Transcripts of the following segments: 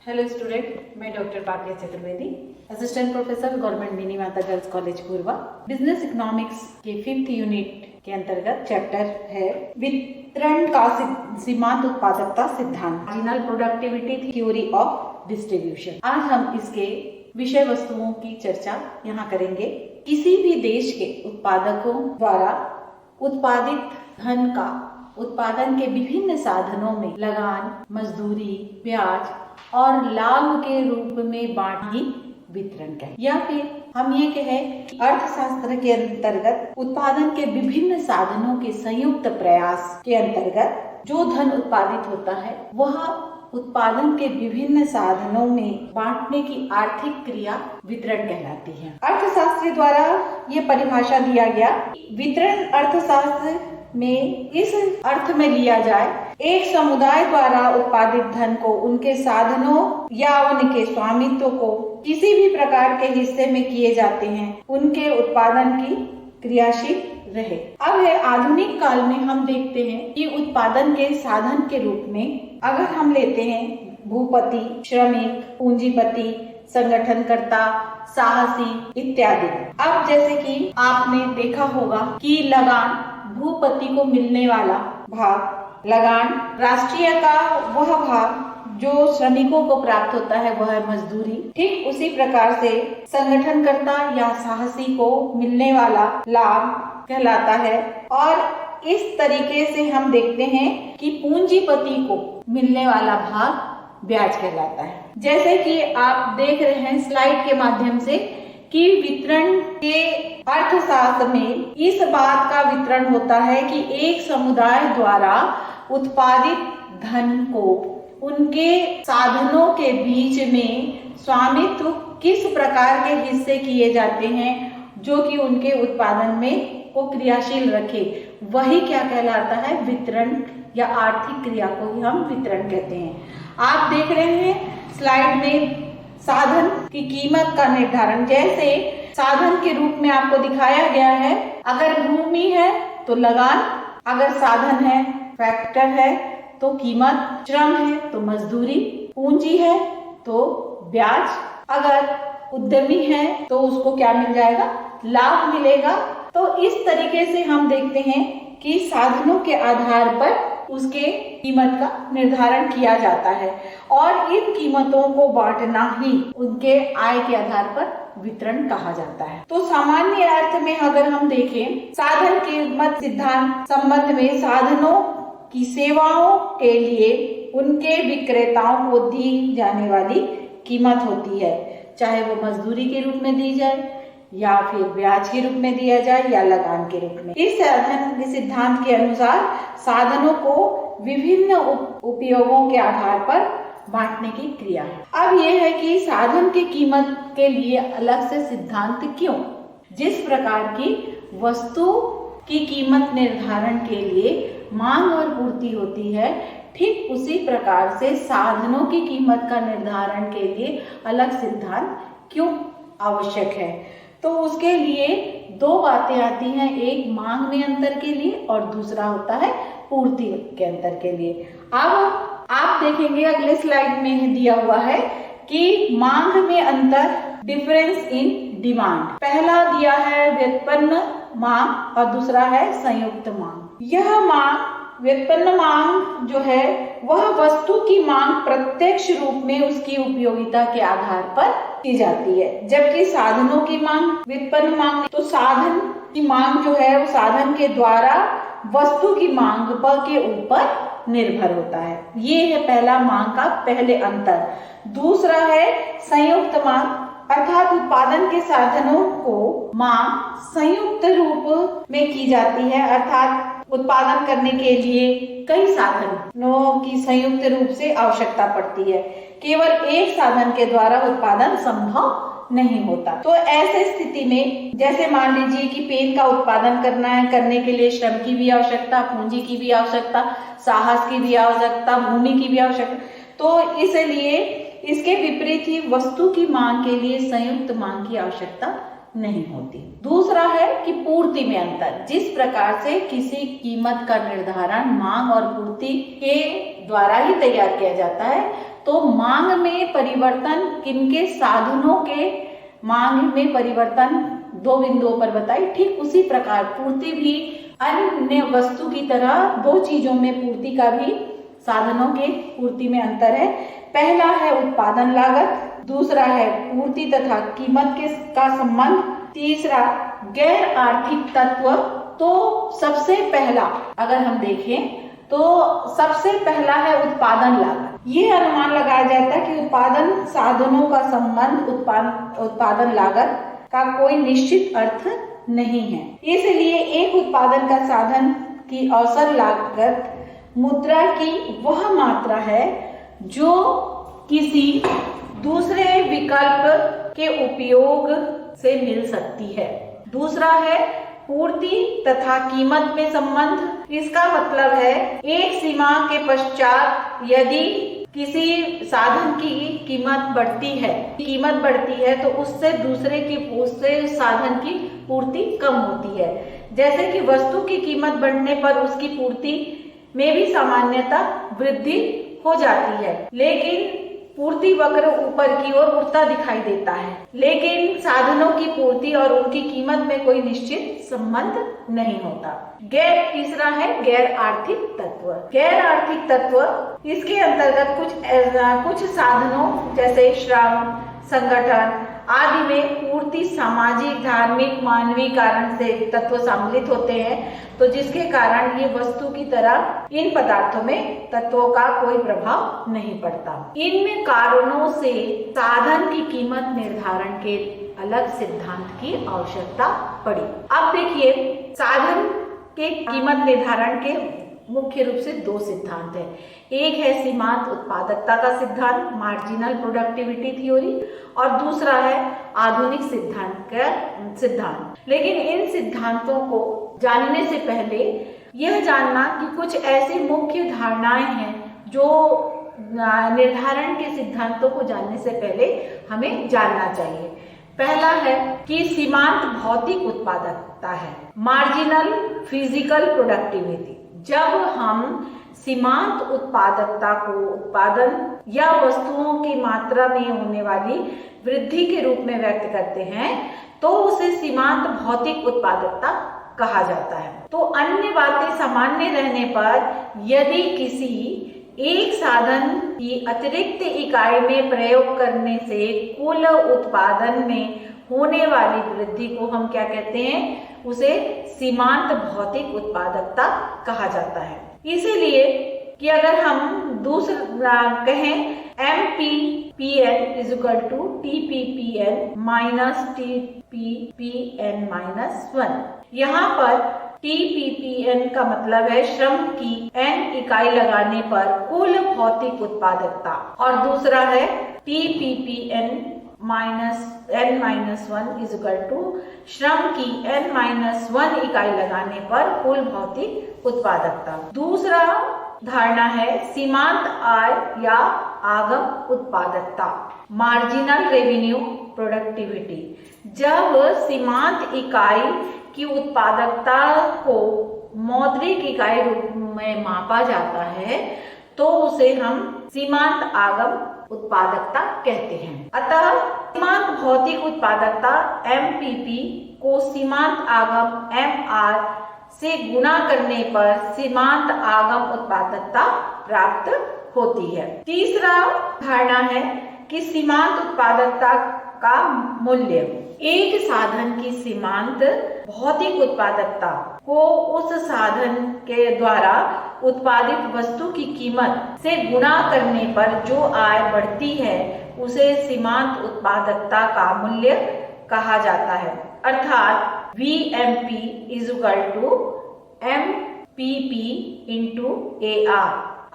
Hello student, मैं doctor Papiya Chaturvedi, assistant professor government Mini Mata girls college Purva. Business economics के 5th unit के अंतर्गत चैप्टर है वितरण का सीमांत उत्पादकता सिद्धांत, marginal productivity theory of distribution. आज हम इसके विषय वस्तुओं की चर्चा यहाँ करेंगे। किसी भी देश के उत्पादकों द्वारा उत्पादित धन का उत्पादन के विभिन्न साधनों में लगान, मजदूरी, ब्याज और लाभ के रूप में बांटी वितरण कहें, या फिर हम ये कहें कि अर्थशास्त्र के अंतर्गत उत्पादन के विभिन्न साधनों के संयुक्त प्रयास के अंतर्गत जो धन उत्पादित होता है वह उत्पादन के विभिन्न साधनों में बांटने की आर्थिक क्रिया वितरण कहलाती है। अर्थशास्त्री द्वारा ये परिभाषा दिया गया, वितरण अर्थशास्त्र में इस अर्थ में लिया जाए, एक समुदाय द्वारा उत्पादित धन को उनके साधनों या उनके स्वामित्व को किसी भी प्रकार के हिस्से में किए जाते हैं, उनके उत्पादन की क्रियाशील रहे। अब है आधुनिक काल में हम देखते हैं कि उत्पादन के साधन के रूप में अगर हम लेते हैं भूपति, श्रमिक, पूंजीपति, संगठनकर्ता, साहसी इत्यादि। अब जैसे कि आपने देखा होगा कि लगान भूपति को मिलने वाला भाग, लगान राष्ट्रीय का वह भाग जो श्रमिकों को प्राप्त होता है वह है मजदूरी। ठीक उसी प्रकार से संगठनकर्ता या साहसी को मिलने वाला लाभ कहलाता है। और इस तरीके से हम देखते हैं कि पूंजीपति को मिलने वाला भाग ब्याज कहलाता है। जैसे कि आप देख रहे हैं स्लाइड के माध्यम से कि वितरण के अर्थशास्त्र में इस बात का वितरण होता है कि एक समुदाय द्वारा उत्पादित धन को उनके साधनों के बीच में स्वामित्व किस प्रकार के हिस्से किए जाते हैं जो कि उनके उत्पादन में को क्रियाशील रखे, वही क्या कहलाता है, वितरण या आर्थिक क्रिया को ही हम वितरण कहते हैं। आप देख रहे हैं स्लाइड में साधन की कीमत का निर्धारण, जैसे साधन के रूप में आपको दिखाया गया है। अगर भूमि है तो लगान, अगर साधन है फैक्टर है तो कीमत, श्रम है तो मजदूरी, पूंजी है तो ब्याज, अगर उद्यमी है तो उसको क्या मिल जाएगा, लाभ मिलेगा। तो इस तरीके से हम देखते हैं कि साधनों के आधार पर उसके कीमत का निर्धारण किया जाता है और इन कीमतों को बांटना ही उनके आय के आधार पर वितरण कहा जाता है। तो सामान्य अर्थ में अगर हम देखें, साधन कीमत सिद्धांत संबंध में साधनों की सेवाओं के लिए उनके विक्रेताओं को दी जाने वाली कीमत होती है, चाहे वो मजदूरी के रूप में दी जाए या फिर ब्याज के रूप में दिया जाए या लगान के रूप में। इस साधन के सिद्धांत के अनुसार साधनों को विभिन्न उपयोगों के आधार पर बांटने की क्रिया है। अब यह है कि साधन की कीमत के लिए अलग से सिद्धांत क्यों? जिस प्रकार की वस्तु की कीमत निर्धारण के लिए मांग और पूर्ति होती है, ठीक उसी प्रकार से साधनों की कीमत का निर्धारण के लिए अलग सिद्धांत क्यों आवश्यक है? तो उसके लिए दो बातें आती हैं, एक मांग में अंतर के लिए और दूसरा होता है पूर्ति के अंतर के लिए। अब आप देखेंगे अगले स्लाइड में दिया हुआ है कि मांग में अंतर, डिफरेंस इन डिमांड। पहला दिया है व्युत्पन्न मांग और दूसरा है संयुक्त मांग। यह मांग, व्युत्पन्न मांग जो है वह वस्तु की मांग प्रत्यक्ष रूप में उसकी उपयोगिता के आधार पर की जाती है, जबकि साधनों की मांग, व्युत्पन्न मांग, तो साधन की मांग जो है वो साधन के द्वारा वस्तु की मांग के ऊपर निर्भर होता है। ये है पहला मांग का पहले अंतर। दूसरा है संयुक्त मांग, अर्थात उत्पादन के साधनों को मांग संयुक्त रूप में की जाती है, अर्थात उत्पादन करने के लिए कई साधनों की संयुक्त रूप से आवश्यकता पड़ती है, केवल एक साधन के द्वारा उत्पादन संभव नहीं होता। तो ऐसे स्थिति में जैसे मान लीजिए कि पेन का उत्पादन करना है, करने के लिए श्रम की भी आवश्यकता, पूंजी की भी आवश्यकता, साहस की भी आवश्यकता, भूमि की भी आवश्यकता। तो इसलिए इसके विपरीत ही वस्तु की मांग के लिए संयुक्त मांग की आवश्यकता नहीं होती। दूसरा है कि पूर्ति में अंतर, जिस प्रकार से किसी कीमत का निर्धारण मांग और पूर्ति के द्वारा ही तैयार किया जाता है, तो मांग में परिवर्तन किनके साधनों के मांग में परिवर्तन दो बिंदुओं पर बताई। ठीक उसी प्रकार पूर्ति भी अन्य वस्तु की तरह दो चीजों में पूर्ति का भी साधनों के पूर्ति में अंतर है। पहला है उत्पादन लागत, दूसरा है पूर्ति तथा कीमत के का संबंध, तीसरा गैर आर्थिक तत्व। तो सबसे पहला अगर हम देखें तो सबसे पहला है उत्पादन लागत। ये अनुमान लगाया जाता है कि उत्पादन साधनों का संबंध उत्पादन लागत का कोई निश्चित अर्थ नहीं है। इसलिए एक उत्पादन का साधन की औसत लागत मुद्रा की वह मात्रा है जो किसी दूसरे विकल्प के उपयोग से मिल सकती है। दूसरा है पूर्ति तथा कीमत में संबंध। इसका मतलब है एक सीमा के पश्चात यदि किसी साधन की कीमत बढ़ती है तो उससे उससे साधन की पूर्ति कम होती है। जैसे कि वस्तु की कीमत बढ़ने पर उसकी पूर्ति में भी सामान्यतः वृद्धि हो जाती है, लेकिन पूर्ति वक्र ऊपर की ओर उठता दिखाई देता है, लेकिन साधनों की पूर्ति और उनकी कीमत में कोई निश्चित संबंध नहीं होता। तीसरा है गैर आर्थिक तत्व। गैर आर्थिक तत्व इसके अंतर्गत कुछ साधनों जैसे श्रम, संगठन आदि में पूर्ति सामाजिक, धार्मिक, मानवीय कारण से तत्व सम्मिलित होते हैं, तो जिसके कारण ये वस्तु की तरह इन पदार्थों में तत्वों का कोई प्रभाव नहीं पड़ता। इन कारणों से साधन की कीमत निर्धारण के अलग सिद्धांत की आवश्यकता पड़ी। अब देखिए साधन के कीमत निर्धारण के मुख्य रूप से दो सिद्धांत है। एक है सीमांत उत्पादकता का सिद्धांत, मार्जिनल प्रोडक्टिविटी थ्योरी, और दूसरा है आधुनिक सिद्धांत। लेकिन इन सिद्धांतों को जानने से पहले यह जानना कि कुछ ऐसी मुख्य धारणाएं हैं जो निर्धारण के सिद्धांतों को जानने से पहले हमें जानना चाहिए। पहला है कि सीमांत भौतिक उत्पादकता है, मार्जिनल फिजिकल प्रोडक्टिविटी। जब हम सीमांत उत्पादकता को उत्पादन या वस्तुओं की मात्रा में होने वाली वृद्धि के रूप में व्यक्त करते हैं तो उसे सीमांत भौतिक उत्पादकता कहा जाता है। तो अन्य बातें सामान्य रहने पर यदि किसी एक साधन की अतिरिक्त इकाई में प्रयोग करने से कुल उत्पादन में होने वाली वृद्धि को हम क्या कहते हैं, उसे सीमांत भौतिक उत्पादकता कहा जाता है। इसीलिए कि अगर हम दूसरा कहें MPPN is equal to TPPN minus TPPN minus 1, यहाँ पर TPPN का मतलब है श्रम की N इकाई लगाने पर कुल भौतिक उत्पादकता, और दूसरा है TPPN N-1 is equal to श्रम की N-1 इकाई लगाने पर कुल भौतिक उत्पादकता। दूसरा धारणा है सीमांत आय या आगम उत्पादकता, मार्जिनल रेवेन्यू प्रोडक्टिविटी। जब सीमांत इकाई की उत्पादकता को मौद्रिक इकाई रूप में मापा जाता है तो उसे हम सीमांत आगम उत्पादकता कहते हैं। अतः सीमांत भौतिक उत्पादकता MPP को सीमांत आगम MR से गुणा करने पर सीमांत आगम उत्पादकता प्राप्त होती है। तीसरा धारणा है कि सीमांत उत्पादकता का मूल्य। एक साधन की सीमांत भौतिक उत्पादकता को उस साधन के द्वारा उत्पादित वस्तु की कीमत से गुणा करने पर जो आय बढ़ती है उसे सीमांत उत्पादकता का मूल्य कहा जाता है। अर्थात VMP is equal to MPP into AR।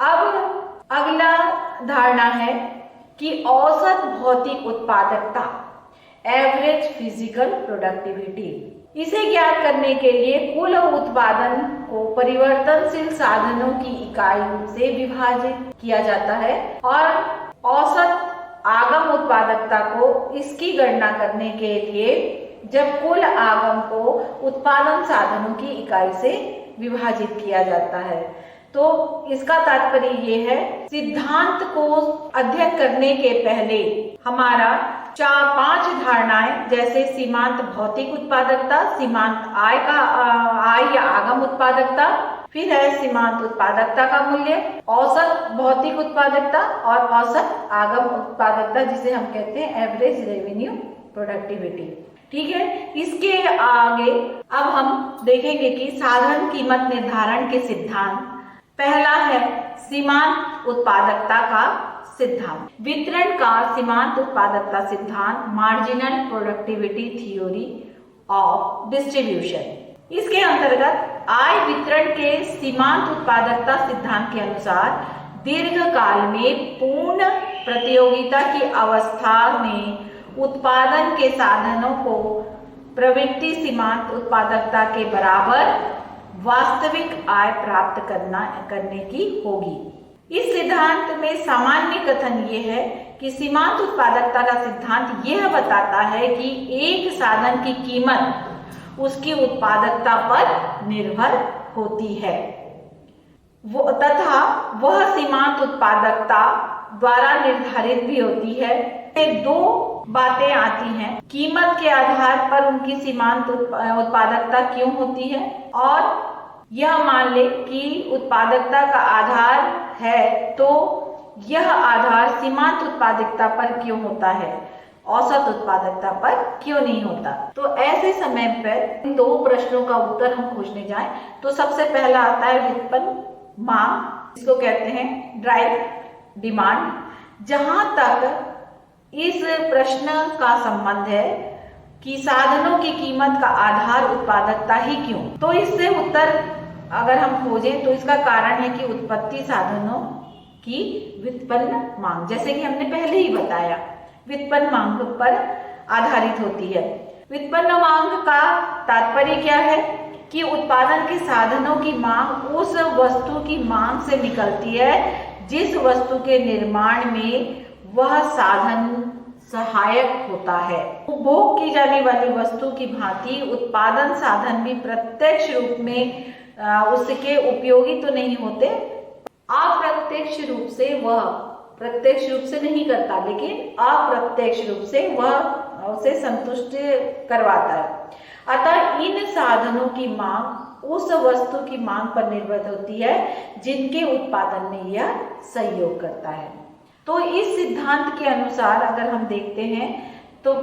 अब अगला धारणा है कि औसत भौतिक उत्पादकता, एवरेज फिजिकल प्रोडक्टिविटी। इसे ज्ञात करने के लिए कुल उत्पादन को परिवर्तनशील साधनों की इकाई से विभाजित किया जाता है और औसत आगम उत्पादकता को इसकी गणना करने के लिए जब कुल आगम को उत्पादन साधनों की इकाई से विभाजित किया जाता है। तो इसका तात्पर्य ये है सिद्धांत को अध्ययन करने के पहले हमारा 4-5 धारणाएं, जैसे सीमांत भौतिक उत्पादकता, सीमांत आय या आगम उत्पादकता, फिर है सीमांत उत्पादकता का मूल्य, औसत भौतिक उत्पादकता और औसत आगम उत्पादकता, जिसे हम कहते हैं एवरेज रेवेन्यू प्रोडक्टिविटी। ठीक है, इसके आगे अब हम देखेंगे कि साधन कीमत निर्धारण के सिद्धांत। पहला है सीमांत उत्पादकता का सिद्धांत। वितरण का सीमांत उत्पादकता सिद्धांत, marginal productivity theory of distribution. इसके अंतर्गत आय वितरण के सीमांत उत्पादकता सिद्धांत के अनुसार दीर्घकाल में पूर्ण प्रतियोगिता की अवस्था में उत्पादन के साधनों को प्रवृत्ति सीमांत उत्पादकता के बराबर वास्तविक आय प्राप्त करने की होगी। इस सिद्धांत में सामान्य कथन ये है कि सीमांत उत्पादकता का सिद्धांत यह बताता है कि एक साधन की कीमत उसकी उत्पादकता पर निर्भर होती है तथा वह सीमांत उत्पादकता द्वारा निर्धारित भी होती है। दो बातें आती हैं, कीमत के आधार पर उनकी सीमांत उत्पादकता क्यों होती है, और यह मान ले कि उत्पादकता का आधार है तो यह आधार सीमांत उत्पादकता पर क्यों होता है, औसत उत्पादकता पर क्यों नहीं होता। तो ऐसे समय पर इन दो प्रश्नों का उत्तर हम खोजने जाएं तो सबसे पहला आता है व्युत्पन्न मांग, इसको कहते हैं ड्राइव डिमांड। जहां तक इस प्रश्न का संबंध है कि साधनों की कीमत का आधार उत्पादकता ही क्यों, तो इससे उत्तर अगर हम खोजें तो इसका कारण है कि उत्पत्ति साधनों की व्युत्पन्न मांग, जैसे कि हमने पहले ही बताया, व्युत्पन्न मांग पर आधारित होती है। व्युत्पन्न मांग का तात्पर्य क्या है कि उत्पादन के साधनों की मांग उस वस्तु की मांग से निकलती है जिस वस्तु के निर्माण में वह साधन सहायक होता है। उपभोग की जाने वाली वस्तु की भांति उत्पादन साधन भी प्रत्यक्ष रूप में उसके उपयोगी तो नहीं होते, अप्रत्यक्ष रूप से वह प्रत्यक्ष रूप से नहीं करता, लेकिन अप्रत्यक्ष रूप से वह उसे संतुष्ट करवाता है। अतः इन साधनों की मांग उस वस्तु की मांग पर निर्भर होती है जिनके उत्पादन में यह सहयोग करता है। तो इस सिद्धांत के अनुसार अगर हम देखते हैं तो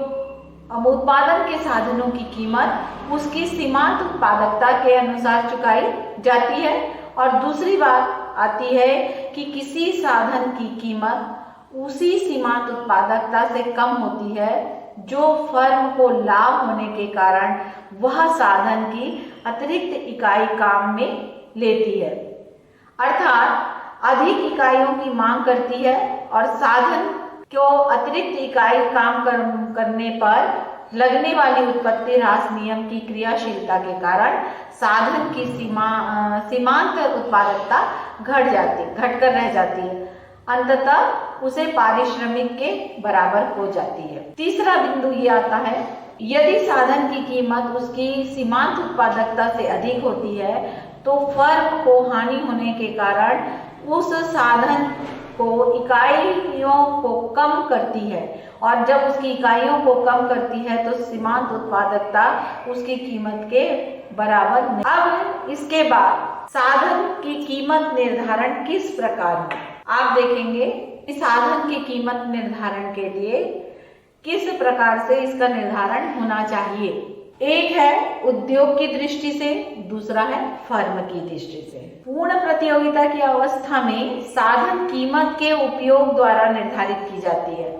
उत्पादन के साधनों की कीमत उसकी सीमांत उत्पादकता के अनुसार चुकाई जाती है, और दूसरी बात आती है कि किसी साधन की कीमत उसी सीमांत उत्पादकता से कम होती है जो फर्म को लाभ होने के कारण वह साधन की अतिरिक्त इकाई काम में लेती है। अर्थात अधिक इकाइयों की मांग करती है और साधन को अतिरिक्त इकाई काम करने पर लगने वाली उत्पत्ति ह्रास नियम की क्रियाशीलता के कारण साधन की सीमांत उत्पादकता घटकर रह जाती है, अंततः उसे पारिश्रमिक के बराबर हो जाती है। तीसरा बिंदु ये आता है, यदि साधन की कीमत उसकी सीमांत उत्पादकता से अधिक होती है तो फर्म को हानि होने के कारण उस साधन को इकाइयों को कम करती है, और जब उसकी इकाइयों को कम करती है तो सीमांत उत्पादकता उसकी कीमत के बराबर नहीं। अब इसके बाद साधन की कीमत निर्धारण किस प्रकार है, आप देखेंगे कि साधन की कीमत निर्धारण के लिए किस प्रकार से इसका निर्धारण होना चाहिए। एक है उद्योग की दृष्टि से, दूसरा है फर्म की दृष्टि से। पूर्ण प्रतियोगिता की अवस्था में साधन कीमत के उपयोग द्वारा निर्धारित की जाती है।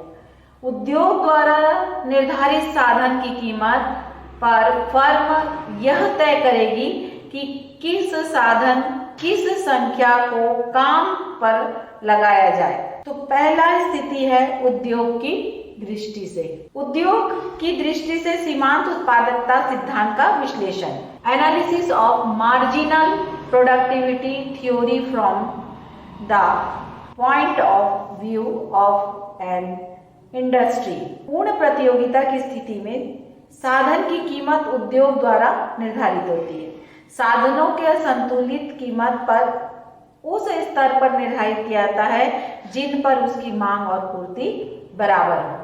उद्योग द्वारा निर्धारित साधन की कीमत पर फर्म यह तय करेगी कि किस साधन किस संख्या को काम पर लगाया जाए। तो पहला स्थिति है उद्योग की दृष्टि से। उद्योग की दृष्टि से सीमांत उत्पादकता सिद्धांत का विश्लेषण, analysis of marginal productivity theory from the point of view of an industry. पूर्ण प्रतियोगिता की स्थिति में साधन की कीमत उद्योग द्वारा निर्धारित होती है। साधनों के संतुलित कीमत पर उस स्तर पर निर्धारित किया जाता है जिन पर उसकी मांग और पूर्ति बराबर हो।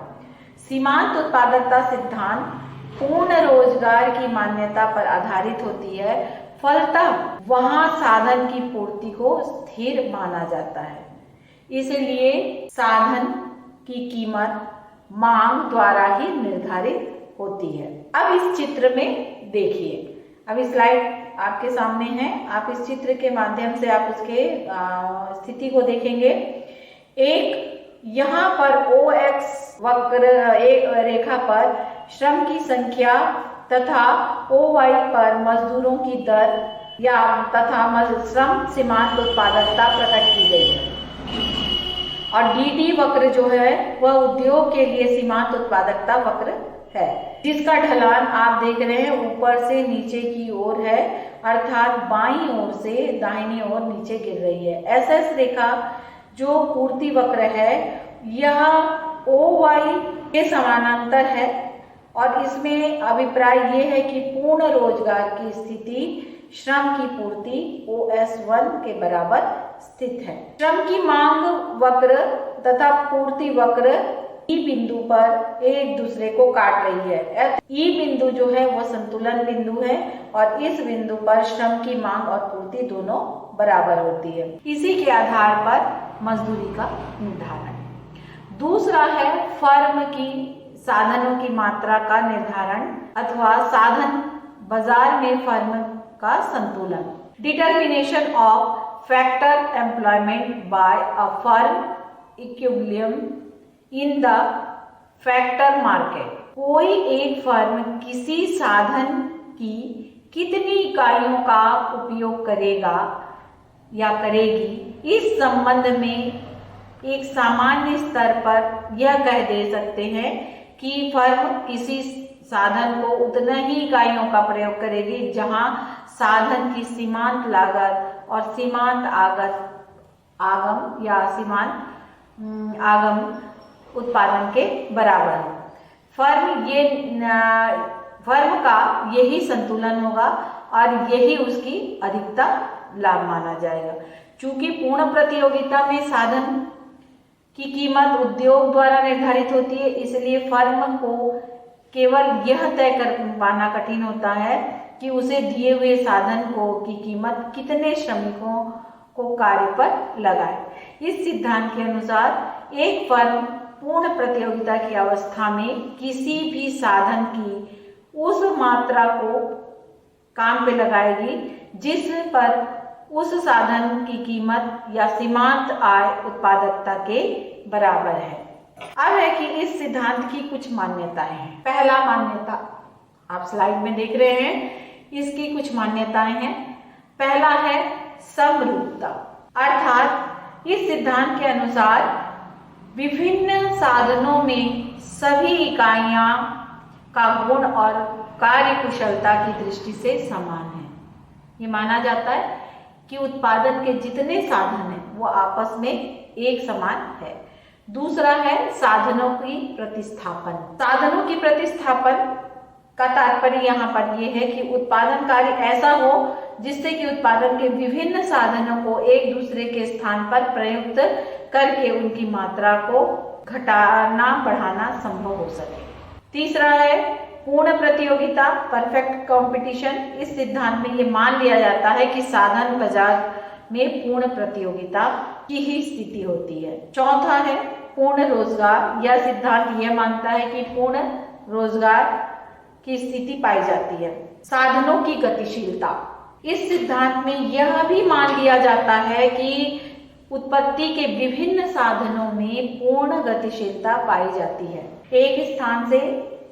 सीमांत उत्पादकता सिद्धांत पूर्ण रोजगार की मान्यता पर आधारित होती है, फलतः वहां साधन की पूर्ति को स्थिर माना जाता है। इसलिए साधन की कीमत मांग द्वारा ही निर्धारित होती है। अब इस चित्र में देखिए, अब स्लाइड आपके सामने है, आप इस चित्र के माध्यम से आप उसके स्थिति को देखेंगे। एक यहाँ पर OX वक्र एक रेखा पर श्रम की संख्या तथा OY पर मजदूरों की दर या तथा श्रम सीमांत उत्पादकता प्रकट की गई है, और DD वक्र जो है वह उद्योग के लिए सीमांत उत्पादकता वक्र है, जिसका ढलान आप देख रहे हैं ऊपर से नीचे की ओर है, अर्थात बाईं ओर से दाहिनी ओर नीचे गिर रही है। SS रेखा जो पूर्ति वक्र है यह OY के समानांतर है, और इसमें अभिप्राय ये है कि पूर्ण रोजगार की स्थिति श्रम की पूर्ति OS1 के बराबर स्थित है। श्रम की मांग वक्र तथा पूर्ति वक्र ई बिंदु पर एक दूसरे को काट रही है। ई बिंदु जो है वो संतुलन बिंदु है, और इस बिंदु पर श्रम की मांग और पूर्ति दोनों बराबर होती है। इसी के आधार पर मजदूरी का निर्धारण। दूसरा है फर्म की साधनों की मात्रा का निर्धारण अथवा साधन बाजार में फर्म का संतुलन। Determination of factor employment bye a firm equilibrium in the factor market. कोई एक फर्म किसी साधन की कितनी इकाइयों का उपयोग करेगा या करेगी, इस संबंध में एक सामान्य स्तर पर यह कह दे सकते हैं कि फर्म किसी साधन को उतना ही इकाइयों का प्रयोग करेगी जहां साधन की सीमांत लागत और सीमांत आगम या सीमांत आगम उत्पादन के बराबर है। फर्म का यही संतुलन होगा और यही उसकी अधिकतम लाभ माना जाएगा। चूंकि पूर्ण प्रतियोगिता में साधन की कीमत उद्योग द्वारा निर्धारित होती है, इसलिए फर्म को केवल यह तय कर पाना कठिन होता है कि उसे दिए हुए साधन की कीमत कितने श्रमिकों को कार्य पर लगाए। इस सिद्धांत के अनुसार एक फर्म पूर्ण प्रतियोगिता की अवस्था में किसी भी साधन की उस मात्रा को काम पे लगाएगी जिस पर उस साधन की कीमत या सीमांत आय उत्पादकता के बराबर है। अब है कि इस सिद्धांत की कुछ मान्यताएं हैं। पहला मान्यता आप स्लाइड में देख रहे हैं, इसकी कुछ मान्यताएं हैं। पहला है समरूपता, अर्थात इस सिद्धांत के अनुसार विभिन्न साधनों में सभी इकाइयां का गुण और कार्य कुशलता की दृष्टि से समान है। ये माना जाता है कि उत्पादन के जितने साधन हैं वो आपस में एक समान है। दूसरा है साधनों की प्रतिस्थापन। साधनों की प्रतिस्थापन का तात्पर्य यहाँ पर यह है कि उत्पादन कार्य ऐसा हो जिससे कि उत्पादन के विभिन्न साधनों को एक दूसरे के स्थान पर प्रयुक्त करके उनकी मात्रा को घटाना बढ़ाना संभव हो सके। तीसरा है पूर्ण प्रतियोगिता, परफेक्ट कंपटीशन। इस सिद्धांत में ये मान लिया जाता है कि साधन बाजार में पूर्ण प्रतियोगिता की ही स्थिति होती है। चौथा है पूर्ण रोजगार। यह सिद्धांत यह मानता है कि पूर्ण रोजगार की स्थिति पाई जाती है। साधनों की गतिशीलता। इस सिद्धांत में यह भी मान लिया जाता है कि उत्पत्ति के विभिन्न साधनों में पूर्ण गतिशीलता पाई जाती है। एक स्थान से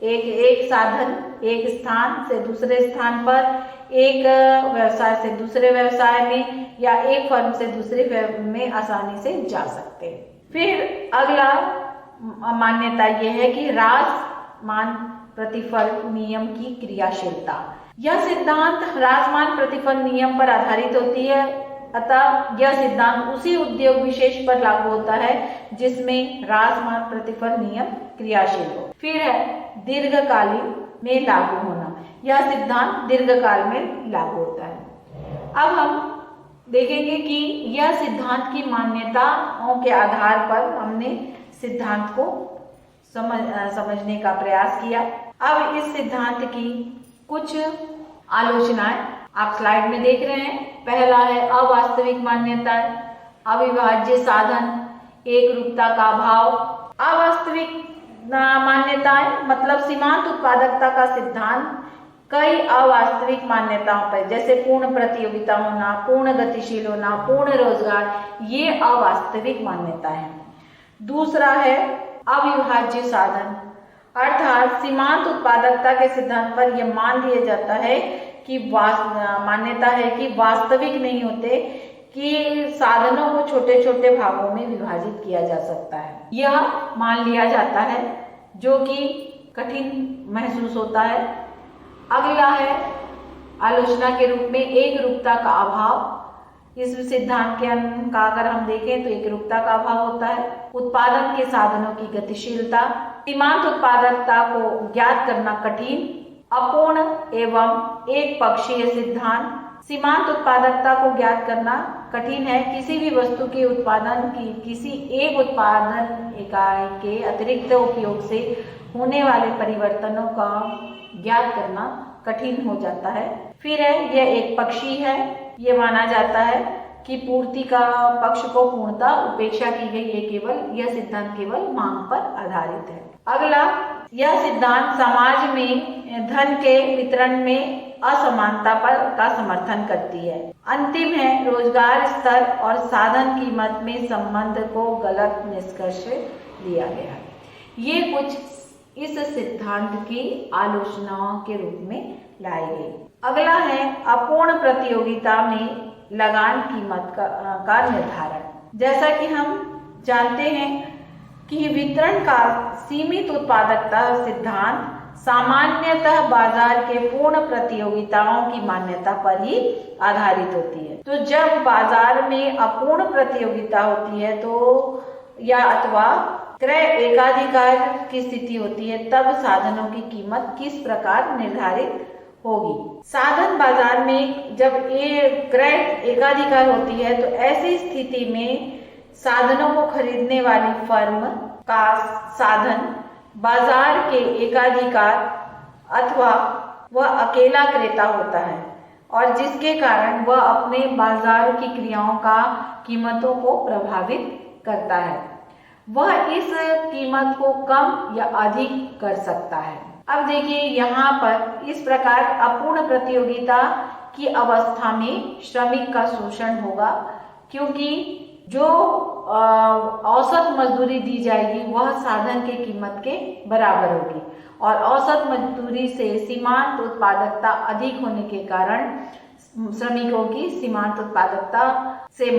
एक साधन एक स्थान से दूसरे स्थान पर, एक व्यवसाय से दूसरे व्यवसाय में या एक फर्म से दूसरे फर्म में आसानी से जा सकते हैं। फिर अगला मान्यता यह है कि रासमान प्रतिफल नियम की क्रियाशीलता। यह सिद्धांत रासमान प्रतिफल नियम पर आधारित होती है, अतः यह सिद्धांत उसी उद्योग विशेष पर लागू होता है जिसमें रासमान प्रतिफल नियम क्रियाशील हो। फिर है दीर्घकालीन में लागू होना। यह सिद्धांत दीर्घकाल में लागू होता है। अब हम देखेंगे कि यह सिद्धांत की मान्यताओं के आधार पर हमने सिद्धांत को समझने का प्रयास किया। अब इस सिद्धांत की कुछ आलोचनाएं आप स्लाइड में देख रहे हैं। पहला है अवास्तविक मान्यताएं, अविभाज्य साधन, एक रूपता का अभाव। अवास्तविक मान्यताएं मतलब सीमांत उत्पादकता का सिद्धांत कई अवास्तविक मान्यताओं पर, जैसे पूर्ण प्रतियोगिता होना, पूर्ण गतिशील होना, पूर्ण रोजगार, ये अवास्तविक मान्यता है। दूसरा है अविभाज्य साधन, अर्थात सीमांत उत्पादकता के सिद्धांत पर यह मान लिया जाता है कि मान्यता है कि वास्तविक नहीं होते, कि साधनों को छोटे छोटे भागों में विभाजित किया जा सकता है। यह मान लिया जाता है, जो कि कठिन महसूस होता है। अगला है आलोचना के रूप में एक रूपता का अभाव। इस सिद्धांत के का अगर हम देखें तो एक रूपता का अभाव होता है। उत्पादन के साधनों की गतिशीलता, सीमांत उत्पादकता को ज्ञात करना कठिन, अपूर्ण एवं एक पक्षीय सिद्धांत। सीमांत उत्पादकता को ज्ञात करना कठिन है। किसी भी वस्तु के उत्पादन की किसी एक उत्पादन इकाई के अतिरिक्त उपयोग से होने वाले परिवर्तनों का ज्ञात करना कठिन हो जाता है। फिर है यह एक पक्षी है। ये माना जाता है कि पूर्ति का पक्ष को पूर्णता उपेक्षा की गई है, केवल यह सिद्धांत केवल मांग पर आधारित है। अगला, यह सिद्धांत समाज में धन के वितरण में असमानता पर का समर्थन करती है। अंतिम है रोजगार स्तर और साधन कीमत में संबंध को गलत निष्कर्ष दिया गया है। ये कुछ इस सिद्धांत की आलोचनाओं के रूप में लाई गई। अगला है अपूर्ण प्रतियोगिता में लगान कीमत का निर्धारण। जैसा कि हम जानते हैं कि वितरण का सीमित उत्पादकता सिद्धांत सामान्यतः बाजार के पूर्ण प्रतियोगिताओं की मान्यता पर ही आधारित होती है। तो जब बाजार में अपूर्ण प्रतियोगिता होती है तो या अथवा क्रय एकाधिकार की स्थिति होती है, तब साधनों की कीमत किस प्रकार निर्धारित होगी। साधन बाजार में जब क्रय एकाधिकार होती है तो ऐसी स्थिति में साधनों को खरीदने वाली फर्म का साधन बाजार के एकाधिकार अथवा वह अकेला क्रेता होता है, और जिसके कारण वह अपने बाजार की क्रियाओं का कीमतों को प्रभावित करता है। वह इस कीमत को कम या अधिक कर सकता है। अब देखिए यहाँ पर इस प्रकार अपूर्ण प्रतियोगिता की अवस्था में श्रमिक का शोषण होगा, क्योंकि जो औसत मजदूरी दी जाएगी वह साधन के कीमत के बराबर होगी, और औसत मजदूरी से सीमांत उत्पादकता अधिक होने के कारण श्रमिकों की सीमांत उत्पादकता से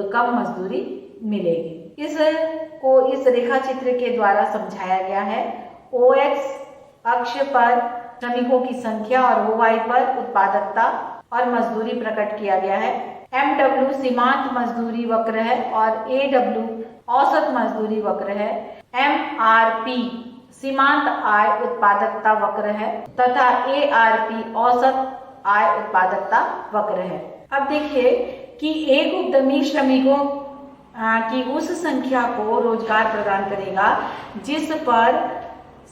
कम मजदूरी मिलेगी। इस रेखा चित्र के द्वारा समझाया गया है। OX अक्ष पर श्रमिकों की संख्या और OY पर उत्पादकता और मजदूरी प्रकट किया गया है। MW सीमांत मजदूरी वक्र है और AW औसत मजदूरी वक्र है। MRP सीमांत आय उत्पादकता वक्र है तथा ARP औसत आय उत्पादकता वक्र है। अब देखिए कि एक उद्यमी श्रमिकों की उस संख्या को रोजगार प्रदान करेगा जिस पर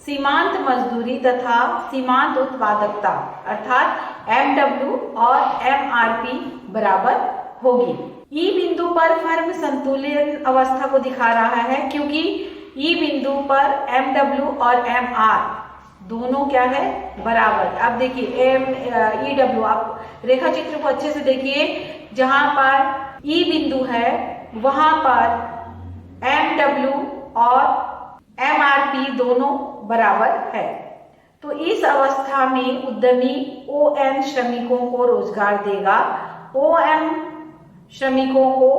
सीमांत मजदूरी तथा सीमांत उत्पादकता अर्थात MW और MRP बराबर होगी। ई बिंदु पर फर्म संतुलन अवस्था को दिखा रहा है, क्योंकि ई बिंदु पर MW और MR दोनों क्या है, बराबर। अब देखिए EW, आप रेखा चित्र को अच्छे से देखिए, जहां पर ई बिंदु है वहां पर MW और MRP दोनों बराबर है। तो इस अवस्था में उद्यमी ON श्रमिकों को रोजगार देगा। OM श्रमिकों को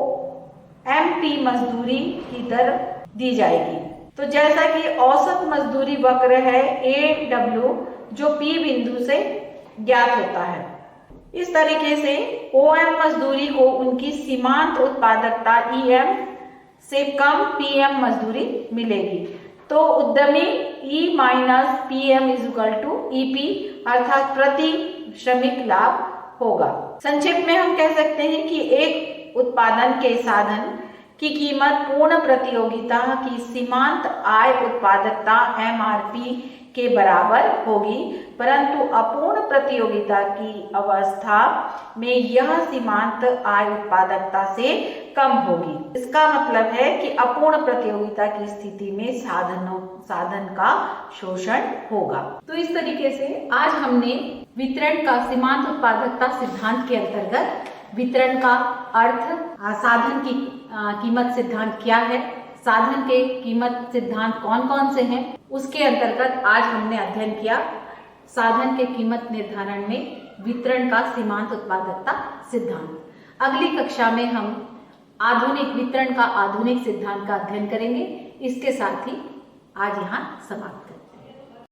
MP मजदूरी की दर दी जाएगी। तो जैसा कि औसत मजदूरी वक्र है AW जो P बिंदु से ज्ञात होता है, इस तरीके से OM मजदूरी को उनकी सीमांत उत्पादकता EM से कम PM मजदूरी मिलेगी। तो उद्यमी E minus PM is equal to EP अर्थात प्रति श्रमिक लाभ होगा। संक्षेप में हम कह सकते हैं कि एक उत्पादन के साधन की कीमत पूर्ण प्रतियोगिता की सीमांत आय उत्पादकता MRP के बराबर होगी, परंतु अपूर्ण प्रतियोगिता की अवस्था में यह सीमांत आय उत्पादकता से कम होगी। इसका मतलब है कि अपूर्ण प्रतियोगिता की स्थिति में साधन का शोषण होगा। तो इस तरीके से आज हमने वितरण का सीमांत उत्पादकता सिद्धांत के अंतर्गत वितरण का अर्थ, साधन की कीमत सिद्धांत क्या है, साधन के कीमत सिद्धांत कौन कौन से हैं, उसके अंतर्गत आज हमने अध्ययन किया साधन के कीमत निर्धारण में वितरण का सीमांत उत्पादकता सिद्धांत। अगली कक्षा में हम आधुनिक वितरण का आधुनिक सिद्धांत का अध्ययन करेंगे। इसके साथ ही आज यहाँ समाप्त करें।